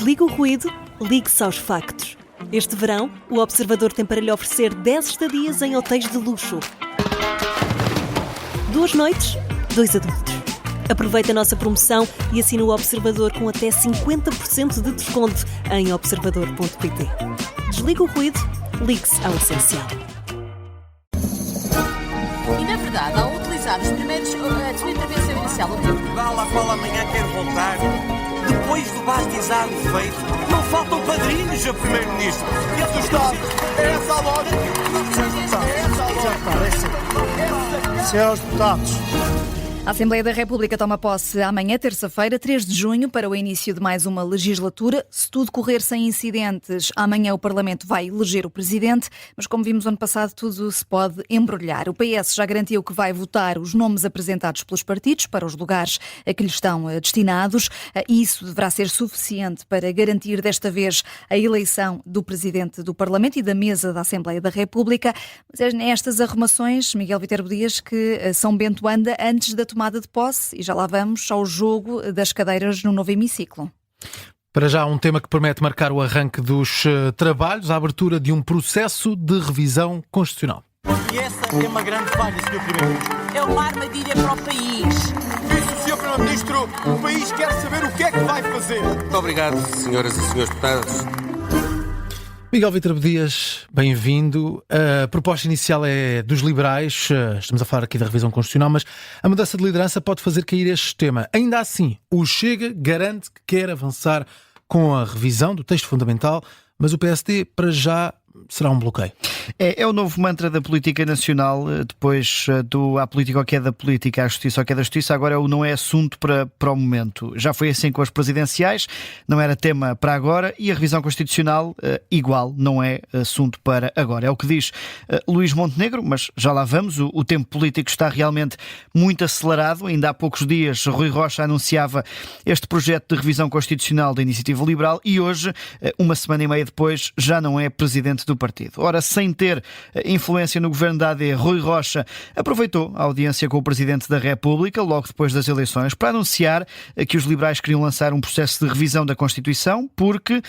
Desliga o ruído, ligue-se aos factos. Este verão, o Observador tem para lhe oferecer 10 estadias em hotéis de luxo. 2 noites, 2 adultos. Aproveite a nossa promoção e assine o Observador com até 50% de desconto em observador.pt. Desliga o ruído, ligue-se ao essencial. E na verdade, ao utilizar a sua intervenção inicial, o Portugal, à qual amanhã quer voltar, depois do batizado feito, não faltam padrinhos a Primeiro-Ministro. E a do Estado, é essa a lógica. Senhores deputados. A Assembleia da República toma posse amanhã, terça-feira, 3 de junho, para o início de mais uma legislatura. Se tudo correr sem incidentes, amanhã o Parlamento vai eleger o Presidente, mas como vimos ano passado, tudo se pode embrulhar. O PS já garantiu que vai votar os nomes apresentados pelos partidos para os lugares a que lhes estão destinados, e isso deverá ser suficiente para garantir desta vez a eleição do Presidente do Parlamento e da mesa da Assembleia da República. Mas é nestas arrumações, Miguel Viterbo Dias, que São Bento anda antes da tomada de posse, e já lá vamos ao jogo das cadeiras no novo hemiciclo. Para já, um tema que promete marcar o arranque dos trabalhos, a abertura de um processo de revisão constitucional. E essa é uma grande falha, Sr. Primeiro-Ministro. é uma armadilha para o país. Disse o Sr. Primeiro-Ministro, o país quer saber o que é que vai fazer. Muito obrigado, senhoras e senhores deputados. Miguel Viterbo Dias, bem-vindo. A proposta inicial é dos liberais, estamos a falar aqui da revisão constitucional, mas a mudança de liderança pode fazer cair este sistema. Ainda assim, o Chega garante que quer avançar com a revisão do texto fundamental, mas o PSD, para já, será um bloqueio. É o novo mantra da política nacional, depois do há política ao que é da política, há justiça ao que é da justiça, agora o não é assunto para o momento. Já foi assim com as presidenciais, não era tema para agora, e a revisão constitucional, igual, não é assunto para agora. É o que diz Luís Montenegro, mas já lá vamos, o tempo político está realmente muito acelerado. Ainda há poucos dias Rui Rocha anunciava este projeto de revisão constitucional da Iniciativa Liberal e hoje, uma semana e meia depois, já não é presidente do partido. Ora, sem ter influência no governo da AD, Rui Rocha aproveitou a audiência com o Presidente da República, logo depois das eleições, para anunciar que os liberais queriam lançar um processo de revisão da Constituição, porque,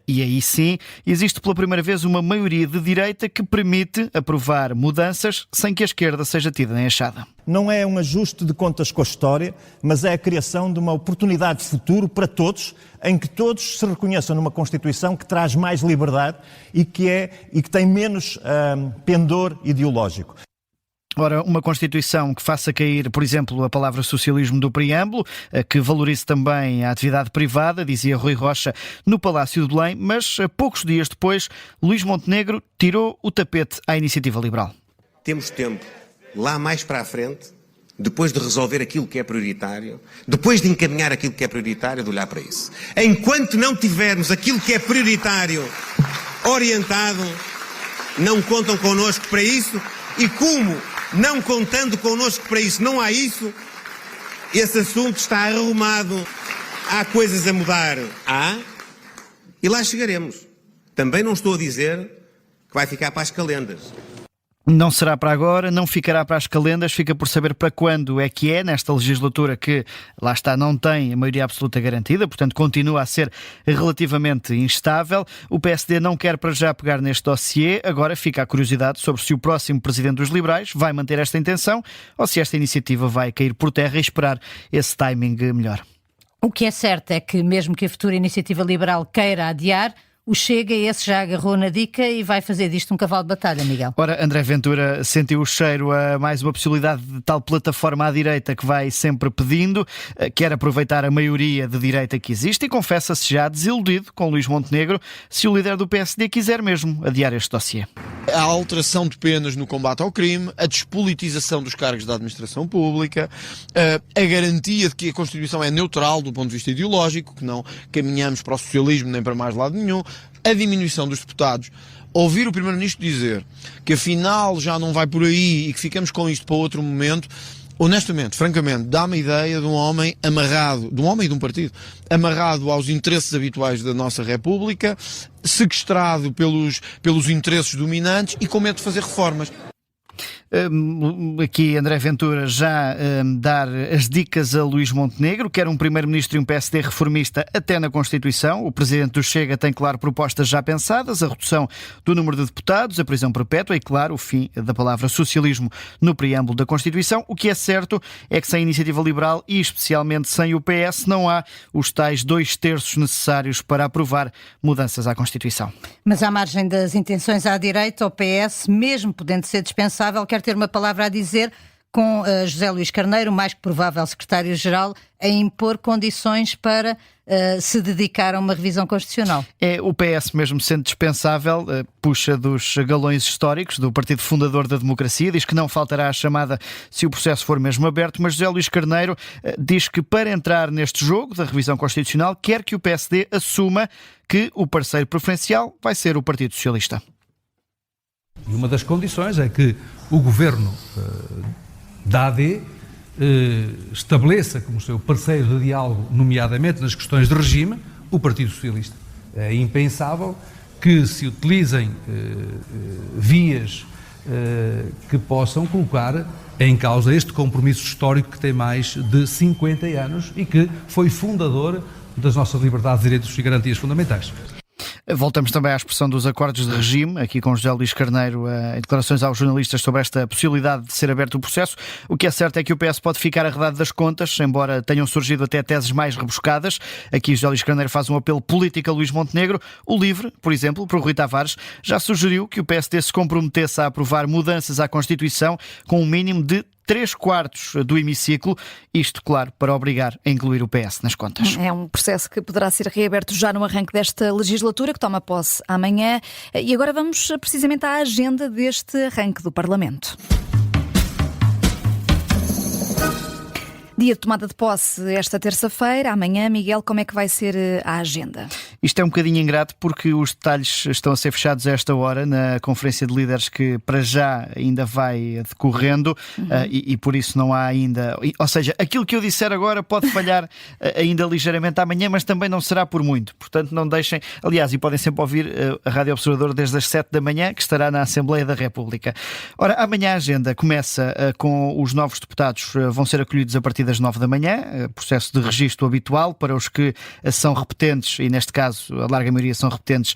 e aí sim, existe pela primeira vez uma maioria de direita que permite aprovar mudanças sem que a esquerda seja tida em achada. Não é um ajuste de contas com a história, mas é a criação de uma oportunidade de futuro para todos, em que todos se reconheçam numa Constituição que traz mais liberdade e que tem menos pendor ideológico. Ora, uma Constituição que faça cair, por exemplo, a palavra socialismo do preâmbulo, que valorize também a atividade privada, dizia Rui Rocha no Palácio de Belém, mas poucos dias depois, Luís Montenegro tirou o tapete à Iniciativa Liberal. Temos tempo, lá mais para a frente, depois de resolver aquilo que é prioritário, depois de encaminhar aquilo que é prioritário, de olhar para isso. Enquanto não tivermos aquilo que é prioritário orientado, não contam connosco para isso, e como não contando connosco para isso não há isso, esse assunto está arrumado, há coisas a mudar, e lá chegaremos. Também não estou a dizer que vai ficar para as calendas. Não será para agora, não ficará para as calendas, fica por saber para quando é que é, nesta legislatura que, lá está, não tem a maioria absoluta garantida, portanto continua a ser relativamente instável. O PSD não quer para já pegar neste dossiê, agora fica a curiosidade sobre se o próximo presidente dos liberais vai manter esta intenção ou se esta iniciativa vai cair por terra e esperar esse timing melhor. O que é certo é que, mesmo que a futura iniciativa liberal queira adiar, o Chega, esse já agarrou na dica e vai fazer disto um cavalo de batalha, Miguel. Ora, André Ventura sentiu o cheiro a mais uma possibilidade de tal plataforma à direita que vai sempre pedindo, quer aproveitar a maioria de direita que existe e confessa-se já desiludido com Luís Montenegro se o líder do PSD quiser mesmo adiar este dossiê. A alteração de penas no combate ao crime, a despolitização dos cargos da administração pública, a garantia de que a Constituição é neutral do ponto de vista ideológico, que não caminhamos para o socialismo nem para mais lado nenhum, a diminuição dos deputados. Ouvir o Primeiro-Ministro dizer que afinal já não vai por aí e que ficamos com isto para outro momento, honestamente, francamente, dá-me a ideia de um homem amarrado, de um homem e de um partido, amarrado aos interesses habituais da nossa República, sequestrado pelos interesses dominantes e com medo de fazer reformas. Aqui André Ventura já dar as dicas a Luís Montenegro, quer um primeiro-ministro e um PSD reformista até na Constituição. O presidente do Chega tem, claro, propostas já pensadas, a redução do número de deputados, a prisão perpétua e, claro, o fim da palavra socialismo no preâmbulo da Constituição. O que é certo é que sem a Iniciativa Liberal e especialmente sem o PS não há os tais 2/3 necessários para aprovar mudanças à Constituição. Mas à margem das intenções à direita, o PS, mesmo podendo ser dispensável, quer ter uma palavra a dizer com José Luís Carneiro, o mais que provável secretário-geral, a impor condições para se dedicar a uma revisão constitucional. O PS, mesmo sendo dispensável, puxa dos galões históricos do partido fundador da democracia, diz que não faltará a chamada se o processo for mesmo aberto, mas José Luís Carneiro diz que para entrar neste jogo da revisão constitucional quer que o PSD assuma que o parceiro preferencial vai ser o Partido Socialista. E uma das condições é que o governo da AD estabeleça como seu parceiro de diálogo, nomeadamente nas questões de regime, o Partido Socialista. É impensável que se utilizem vias que possam colocar em causa este compromisso histórico que tem mais de 50 anos e que foi fundador das nossas liberdades, direitos e garantias fundamentais. Voltamos também à expressão dos acordos de regime, aqui com José Luís Carneiro, em declarações aos jornalistas sobre esta possibilidade de ser aberto o processo. O que é certo é que o PS pode ficar arredado das contas, embora tenham surgido até teses mais rebuscadas. Aqui José Luís Carneiro faz um apelo político a Luís Montenegro. O LIVRE, por exemplo, para o Rui Tavares, já sugeriu que o PSD se comprometesse a aprovar mudanças à Constituição com um mínimo de 3/4 do hemiciclo, isto, claro, para obrigar a incluir o PS nas contas. É um processo que poderá ser reaberto já no arranque desta legislatura, que toma posse amanhã. E agora vamos precisamente à agenda deste arranque do Parlamento. Dia de tomada de posse esta terça-feira. Amanhã, Miguel, como é que vai ser a agenda? Isto é um bocadinho ingrato porque os detalhes estão a ser fechados a esta hora na conferência de líderes que para já ainda vai decorrendo e por isso não há ainda... Ou seja, aquilo que eu disser agora pode falhar ainda ligeiramente amanhã, mas também não será por muito. Portanto, não deixem... Aliás, e podem sempre ouvir a Rádio Observador desde as 7 da manhã, que estará na Assembleia da República. Ora, amanhã a agenda começa com os novos deputados, vão ser acolhidos a partir das 9 da manhã, processo de registro habitual para os que são repetentes, e neste caso a larga maioria são repetentes,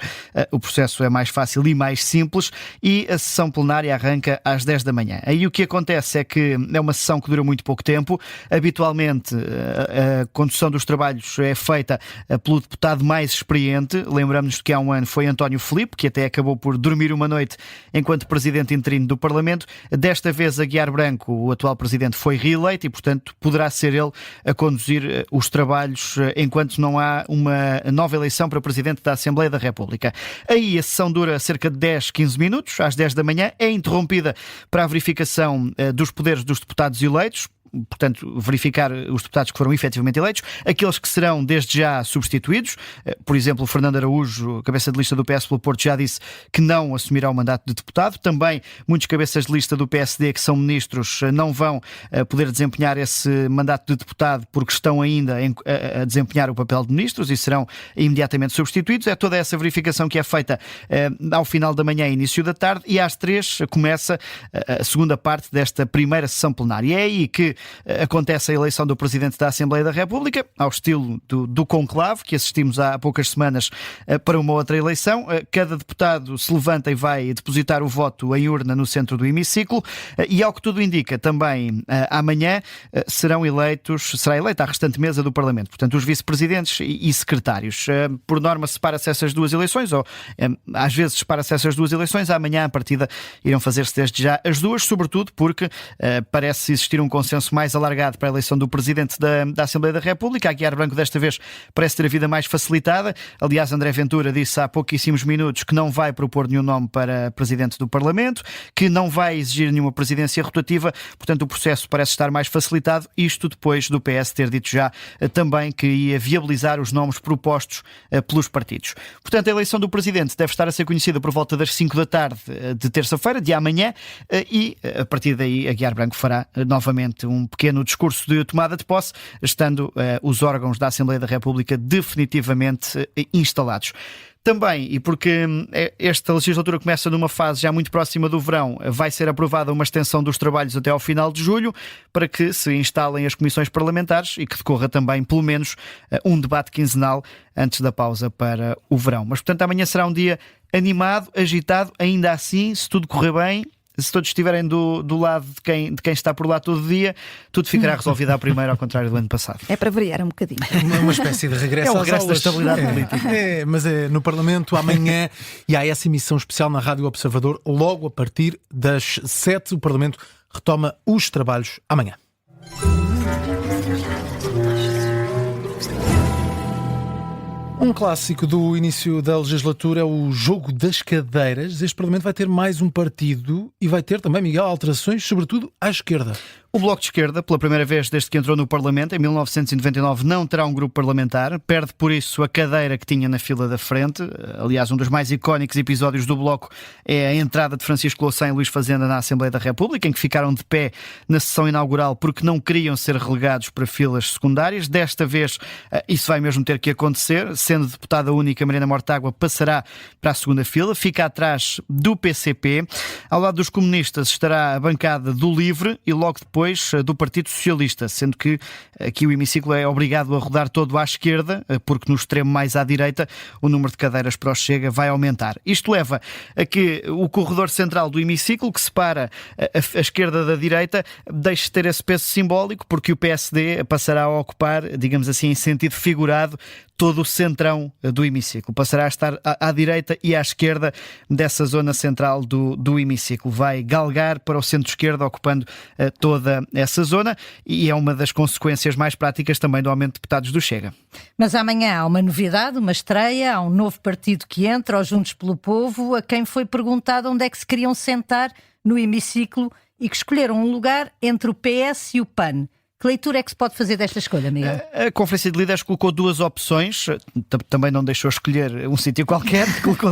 o processo é mais fácil e mais simples, e a sessão plenária arranca às 10 da manhã. Aí o que acontece é que é uma sessão que dura muito pouco tempo. Habitualmente a condução dos trabalhos é feita pelo deputado mais experiente. Lembramos-nos que há um ano foi António Filipe, que até acabou por dormir uma noite enquanto presidente interino do Parlamento. Desta vez Aguiar Branco, o atual presidente, foi reeleito e, portanto, poderá ser ele a conduzir os trabalhos enquanto não há uma nova eleição para presidente da Assembleia da República. Aí a sessão dura cerca de 10, 15 minutos, às 10 da manhã, é interrompida para a verificação dos poderes dos deputados eleitos. Portanto, verificar os deputados que foram efetivamente eleitos, aqueles que serão desde já substituídos. Por exemplo, Fernando Araújo, cabeça de lista do PS pelo Porto, já disse que não assumirá o mandato de deputado. Também muitos cabeças de lista do PSD que são ministros não vão poder desempenhar esse mandato de deputado porque estão ainda a desempenhar o papel de ministros e serão imediatamente substituídos. É toda essa verificação que é feita ao final da manhã e início da tarde, e às 3 começa a segunda parte desta primeira sessão plenária. E é aí que acontece a eleição do Presidente da Assembleia da República, ao estilo do conclave que assistimos há poucas semanas para uma outra eleição. Cada deputado se levanta e vai depositar o voto em urna no centro do hemiciclo e, ao que tudo indica, também amanhã será eleita a restante mesa do Parlamento, portanto os vice-presidentes e secretários. Por norma separa-se essas duas eleições, ou às vezes separa-se essas duas eleições. Amanhã, à partida, irão fazer-se desde já as duas, sobretudo porque parece existir um consenso mais alargado para a eleição do Presidente da Assembleia da República. A Aguiar Branco desta vez parece ter a vida mais facilitada. Aliás, André Ventura disse há pouquíssimos minutos que não vai propor nenhum nome para Presidente do Parlamento, que não vai exigir nenhuma presidência rotativa, portanto o processo parece estar mais facilitado, isto depois do PS ter dito já também que ia viabilizar os nomes propostos pelos partidos. Portanto, a eleição do Presidente deve estar a ser conhecida por volta das 5 da tarde de terça-feira, de amanhã, e a partir daí Aguiar Branco fará novamente um pequeno discurso de tomada de posse, estando os órgãos da Assembleia da República definitivamente instalados. Também, e porque esta legislatura começa numa fase já muito próxima do verão, vai ser aprovada uma extensão dos trabalhos até ao final de julho, para que se instalem as comissões parlamentares e que decorra também, pelo menos, um debate quinzenal antes da pausa para o verão. Mas, portanto, amanhã será um dia animado, agitado, ainda assim, se tudo correr bem, se todos estiverem do lado de quem está por lá todo dia, tudo ficará resolvido à primeira, ao contrário do ano passado. É para variar um bocadinho. Uma espécie de regresso às aulas. Da estabilidade política. Mas é no Parlamento amanhã e há essa emissão especial na Rádio Observador logo a partir das 7. O Parlamento retoma os trabalhos amanhã. Um clássico do início da legislatura é o jogo das cadeiras. Este Parlamento vai ter mais um partido e vai ter também, Miguel, alterações, sobretudo à esquerda. O Bloco de Esquerda, pela primeira vez desde que entrou no Parlamento, em 1999, não terá um grupo parlamentar. Perde, por isso, a cadeira que tinha na fila da frente. Aliás, um dos mais icónicos episódios do Bloco é a entrada de Francisco Louçã e Luís Fazenda na Assembleia da República, em que ficaram de pé na sessão inaugural porque não queriam ser relegados para filas secundárias. Desta vez, isso vai mesmo ter que acontecer. Sendo deputada única, Mariana Mortágua passará para a segunda fila. Fica atrás do PCP. Ao lado dos comunistas estará a bancada do LIVRE e logo depois do Partido Socialista, sendo que aqui o hemiciclo é obrigado a rodar todo à esquerda, porque no extremo mais à direita o número de cadeiras para o Chega vai aumentar. Isto leva a que o corredor central do hemiciclo, que separa a esquerda da direita, deixe de ter esse peso simbólico, porque o PSD passará a ocupar, digamos assim, em sentido figurado, todo o centrão do hemiciclo. Passará a estar à direita e à esquerda dessa zona central do hemiciclo. Vai galgar para o centro-esquerda, ocupando toda essa zona, e é uma das consequências mais práticas também do aumento de deputados do Chega. Mas amanhã há uma novidade, uma estreia, há um novo partido que entra, os Juntos pelo Povo, a quem foi perguntado onde é que se queriam sentar no hemiciclo e que escolheram um lugar entre o PS e o PAN. Que leitura é que se pode fazer desta escolha, Miguel? A Conferência de Líderes colocou duas opções, também não deixou escolher um sítio qualquer, colocou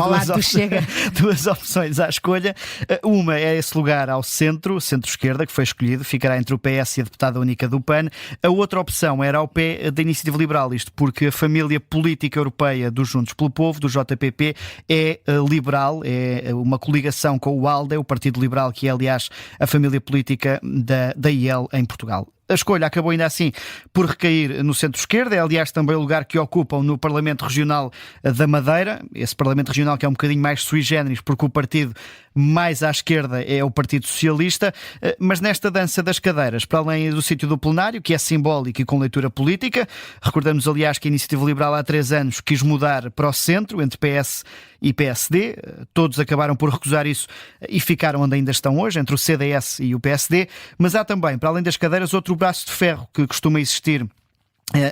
duas opções à escolha. Uma é esse lugar ao centro-esquerda, que foi escolhido, ficará entre o PS e a deputada única do PAN. A outra opção era ao pé da Iniciativa Liberal, isto porque a família política europeia dos Juntos pelo Povo, do JPP, é liberal, é uma coligação com o ALDE, o Partido Liberal, que é, aliás, a família política da IEL em Portugal. A escolha acabou ainda assim por recair no centro-esquerda, é aliás também o lugar que ocupam no Parlamento Regional da Madeira, esse Parlamento Regional que é um bocadinho mais sui generis, porque o partido mais à esquerda é o Partido Socialista, mas nesta dança das cadeiras, para além do sítio do plenário, que é simbólico e com leitura política, recordamos aliás que a Iniciativa Liberal há 3 anos quis mudar para o centro, entre PS e PSD, todos acabaram por recusar isso e ficaram onde ainda estão hoje, entre o CDS e o PSD, mas há também, para além das cadeiras, outro braço de ferro que costuma existir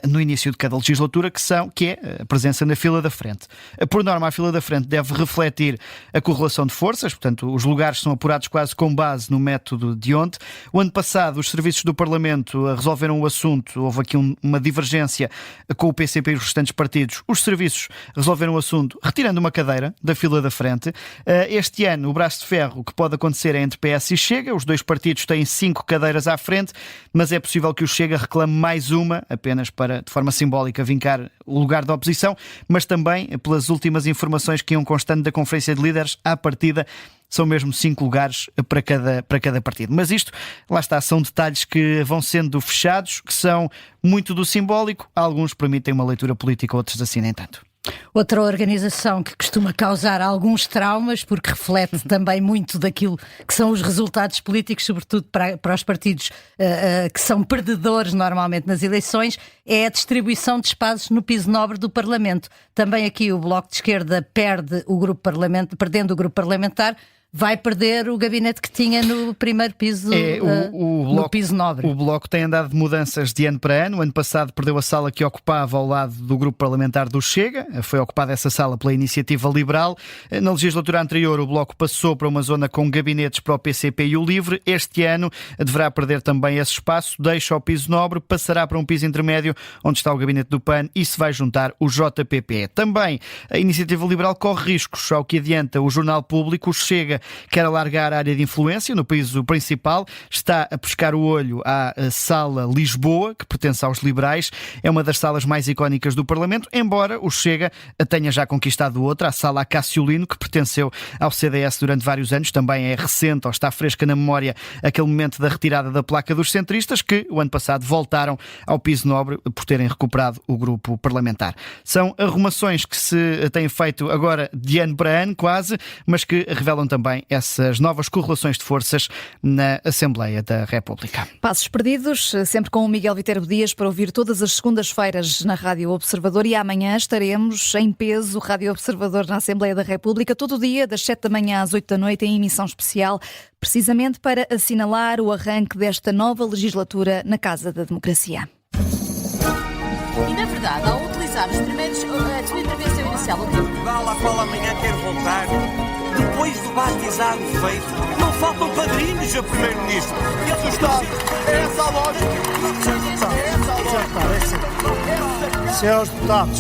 no início de cada legislatura, que é a presença na fila da frente. Por norma, a fila da frente deve refletir a correlação de forças, portanto, os lugares são apurados quase com base no método de Hont. O ano passado, os serviços do Parlamento resolveram o assunto, houve aqui uma divergência com o PCP e os restantes partidos. Os serviços resolveram o assunto retirando uma cadeira da fila da frente. Este ano, o braço de ferro que pode acontecer é entre PS e Chega. Os dois partidos têm 5 cadeiras à frente, mas é possível que o Chega reclame mais uma, apenas para, de forma simbólica, vincar o lugar da oposição, mas também, pelas últimas informações que iam constando da Conferência de Líderes, à partida, são mesmo 5 lugares para cada partido. Mas isto, lá está, são detalhes que vão sendo fechados, que são muito do simbólico. Alguns permitem uma leitura política, outros assim nem tanto. Outra organização que costuma causar alguns traumas, porque reflete também muito daquilo que são os resultados políticos, sobretudo para os partidos que são perdedores normalmente nas eleições, é a distribuição de espaços no piso nobre do Parlamento. Também aqui o Bloco de Esquerda perdendo o grupo parlamentar, vai perder o gabinete que tinha no primeiro piso, no piso nobre. O Bloco tem andado de mudanças de ano para ano. O ano passado perdeu a sala que ocupava ao lado do grupo parlamentar do Chega. Foi ocupada essa sala pela Iniciativa Liberal. Na legislatura anterior, o Bloco passou para uma zona com gabinetes para o PCP e o LIVRE. Este ano deverá perder também esse espaço, deixa o piso nobre, passará para um piso intermédio, onde está o gabinete do PAN, e se vai juntar o JPP. Também a Iniciativa Liberal corre riscos, ao que adianta o Jornal Público. O Chega Chega quer alargar a área de influência no país principal, está a pescar o olho à Sala Lisboa, que pertence aos liberais. É uma das salas mais icónicas do Parlamento, embora o Chega tenha já conquistado outra, a Sala Acácio-Lino, que pertenceu ao CDS durante vários anos. Também é recente, ou está fresca na memória, aquele momento da retirada da placa dos centristas, que o ano passado voltaram ao piso nobre por terem recuperado o grupo parlamentar. São arrumações que se têm feito agora de ano para ano, quase, mas que revelam também essas novas correlações de forças na Assembleia da República. Passos perdidos, sempre com o Miguel Viterbo Dias, para ouvir todas as segundas-feiras na Rádio Observador, e amanhã estaremos em peso, Rádio Observador na Assembleia da República, todo o dia, das 7 da manhã às 8 da noite, em emissão especial, precisamente para assinalar o arranque desta nova legislatura na Casa da Democracia. E, na verdade, ao utilizar os primeiros, a sua intervenção inicial, o tempo Vale a qual amanhã quer voltar. Depois do batizado feito, não faltam padrinhos a primeiro-ministro. E a Estado, é essa a lógica. Senhores deputados,